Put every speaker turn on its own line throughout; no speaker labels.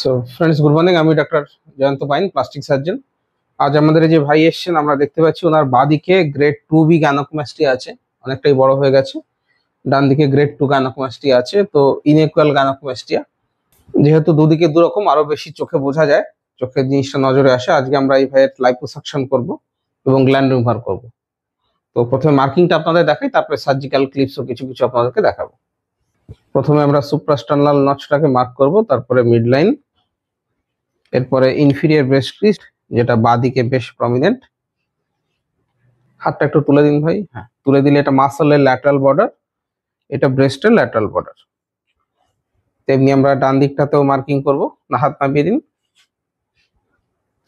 So friends, good morning. আমি doctor Jayanta Pain, plastic surgeon. আজ আমাদের এই যে ভাই এসছেন, আমরা দেখতে পাচ্ছি ওনার বাঁদিকে গ্রেড 2B গাইনোকোমাস্টিয়া আছে, অনেকটাই বড় হয়ে গেছে। ডান দিকে গ্রেড 2 গাইনোকোমাস্টিয়া আছে। তো ইনইকুয়াল গাইনোকোমাস্টিয়া, যেহেতু দুদিকে দুরকম, আরো বেশি চোখে বোঝা যায়, চোখের জিনিসটা নজরে আসে। আজকে আমরা এই ভাইয়ের লাইপোসাকশন করব এবং গ্ল্যান্ড রিমুভার করব। তো প্রথমে মার্কিংটা আপনাদের দেখাই, তারপরে সার্জিক্যাল ক্লিপসও কিছু কিছু আপনাদেরকে দেখাবো। প্রথমে আমরা সুপ্রাস্টার্নাল নচটাকে মার্ক করব, তারপরে মিড লাইন, এরপরে ইনফিরিয়র ব্রেস্ট ক্রিজ, যেটা বাঁদিকে বেশ প্রমিনেন্ট। হাতটা একটু তুলে দিন ভাই। হ্যাঁ, তুলে দিলে এটা মাসলের ল্যাটারাল বর্ডার, এটা ব্রেস্টের ল্যাটারাল বর্ডার। তেমনি আমরা ডান দিকটাতেও মার্কিং করব। না, হাত নামিয়ে দিন।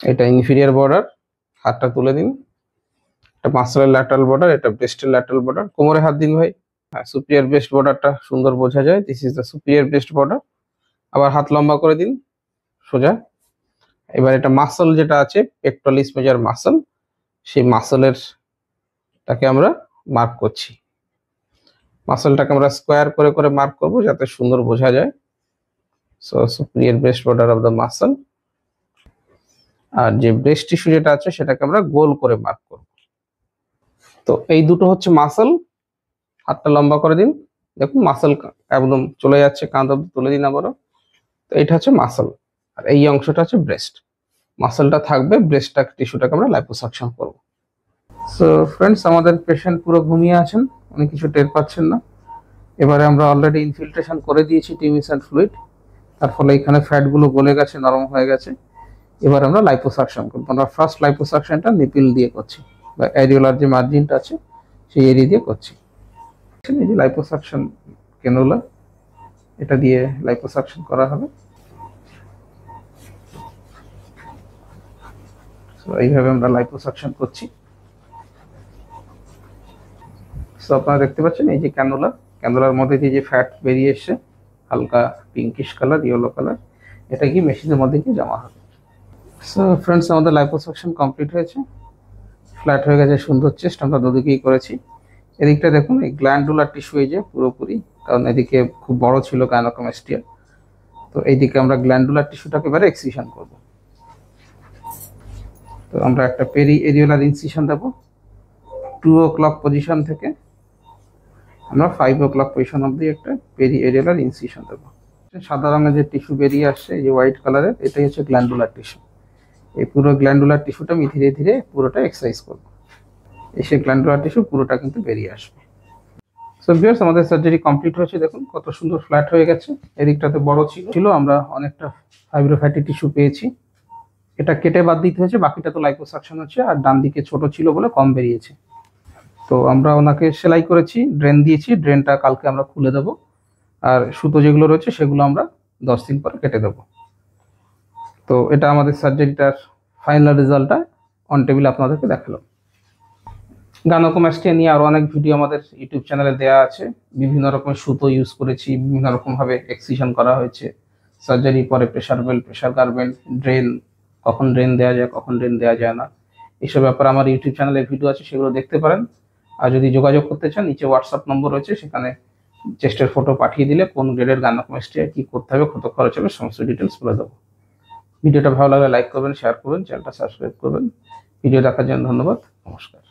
এটা ইনফিরিয়র বর্ডার, হাতটা তুলে দিন। এটা মাসলের ল্যাটারাল বর্ডার, এটা ব্রেস্টের ল্যাটারাল বর্ডার। কোমরে হাত দিন ভাই। হ্যাঁ, সুপিরিয়র ব্রেস্ট বর্ডারটা সুন্দর বোঝা যায়। This is the superior breast border. আবার হাত লম্বা করে দিন, সোজা। এবার এটা মাসল যেটা আছে, পেক্টোরালিস মেজর মাসল, সেই মাসলের টাকে আমরা মার্ক করছি। মাসলটাকে আমরা স্কোয়ার করে করে মার্ক করব, যাতে সুন্দর বোঝা যায়। So superior breast border of the muscle. আর যে ব্রেস্ট টিস্যু যেটা আছে, সেটাকে আমরা গোল করে মার্ক করব। তো এই দুটো হচ্ছে মাসল। হাতটা লম্বা করে দিন, দেখুন মাসল একদম চলে যাচ্ছে, কাঁধ অব্দি তুলে দিন আবারও। তো এটা হচ্ছে মাসল, আর এই অংশটা হচ্ছে ব্রেস্ট। মাসলটা থাকবে, ব্রেস্টটা টিস্যুটাকে আমরা লাইপোসাকশন করব। সো ফ্রেন্ডস, আমাদের পেশেন্ট পুরো ঘুমিয়ে আছেন, উনি কিছু টের পাচ্ছেন না। এবারে আমরা অলরেডি ইনফিল্ট্রেশন করে দিয়েছি টিউমিসেন্ট ফ্লুইড, তার ফলে এখানে ফ্যাটগুলো গলে গেছে, নরম হয়ে গেছে। এবার আমরা লাইপোসাকশন করবো। আমরা ফার্স্ট লাইপোসাকশনটা নিপিল দিয়ে করছি, বা অ্যারিওলার যে মার্জিনটা আছে সেই এরিয়া দিয়ে করছি। এই যে লাইপোসাকশন ক্যানুলা, এটা দিয়ে লাইপোসাকশন করা হবে। সো এইভাবে আমরা লাইপোসাকশন করছি। সো আপনারা দেখতে পাচ্ছেন এই যে ক্যানুলার মধ্যে দিয়ে যে ফ্যাট বেরিয়ে এসছে, হালকা পিঙ্কিশ কালার, ইয়েলো কালার, এটা কি মেশিনের মধ্যে গিয়ে জমা হবে। সো ফ্রেন্ডস, আমাদের লাইপোসাকশন কমপ্লিট হয়েছে, ফ্ল্যাট হয়ে গেছে, সুন্দর চেস্ট। আমরা দুদিকেই করেছি। এদিকটা দেখুন, এই গ্ল্যান্ডুলার টিস্যু এই যে পুরোপুরি, কারণ এদিকে খুব বড় ছিল গাইনোকোমাস্টিয়া। তো এইদিকে আমরা গ্ল্যান্ডুলার টিস্যুটাকে এবারে এক্সিশন করব। তো আমরা একটা পেরি এরিওলার ইনসিশন দেবো। 2 o'clock পজিশন থেকে আমরা 5 o'clock পজিশন অব্দি একটা পেরি এরিওলার ইনসিশন দেবো। সাদা রঙের যে টিস্যু বেরিয়ে আসছে, এই যে হোয়াইট কালারের, এটাই হচ্ছে গ্ল্যান্ডুলার টিস্যু। এই পুরো গ্ল্যান্ডুলার টিস্যুটা আমি ধীরে ধীরে পুরোটা এক্সারসাইজ করবো, এসে গ্ল্যান্ডুলার টিস্যু পুরোটা কিন্তু বেরিয়ে আসবে। সো ভিউয়ার্স, আমাদের সার্জারি কমপ্লিট হয়েছে। দেখুন কত সুন্দর ফ্ল্যাট হয়ে গেছে। এদিকটাতে বড় ছিল, আমরা অনেকটা ফাইব্রোফ্যাটি টিস্যু পেয়েছি। এটা কেটে বাদ দিতে হয়েছে, বাকিটা তো লাইপোসাকশন হচ্ছে। আর ডান দিকে ছোট ছিল বলে কম বেরিয়েছে। তো আমরা ওনাকে সেলাই করেছি, ড্রেন দিয়েছি। ড্রেনটা কালকে আমরা খুলে দেবো, আর সুতো যেগুলো রয়েছে সেগুলো আমরা 10 দিন পরে কেটে দেবো। তো এটা আমাদের সার্জারিটার ফাইনাল রেজাল্টটা অন টেবিল আপনাদেরকে দেখালাম। গাইনোকোমাস্টিয়া নিয়ে আরো অনেক ভিডিও আমাদের ইউটিউব চ্যানেলে দেওয়া আছে। বিভিন্ন রকমের সুতো ইউজ করেছি, বিভিন্ন রকম ভাবে এক্সিশন করা হয়েছে। সার্জারি পরে pressure belt, pressure garment, drain, কখন ড্রেন দেওয়া যায়, কখন ড্রেন দেওয়া যায় না, এইসব ব্যাপারে আমার ইউটিউব চ্যানেলে ভিডিও আছে, সেগুলো দেখতে পারেন। আর যদি যোগাযোগ করতে চান, নিচে হোয়াটসঅ্যাপ নম্বর রয়েছে, সেখানে চেস্টের ফটো পাঠিয়ে দিলে কোন গ্রেডের গাইনোকোমাস্টিয়া কি করতে হবে, কত খরচ হবে, সমস্ত ডিটেলস বলে দেবো। ভিডিওটা ভালো লাগলে লাইক করবেন, শেয়ার করবেন, চ্যানেলটা সাবস্ক্রাইব করবেন। ভিডিও দেখার জন্য ধন্যবাদ, নমস্কার।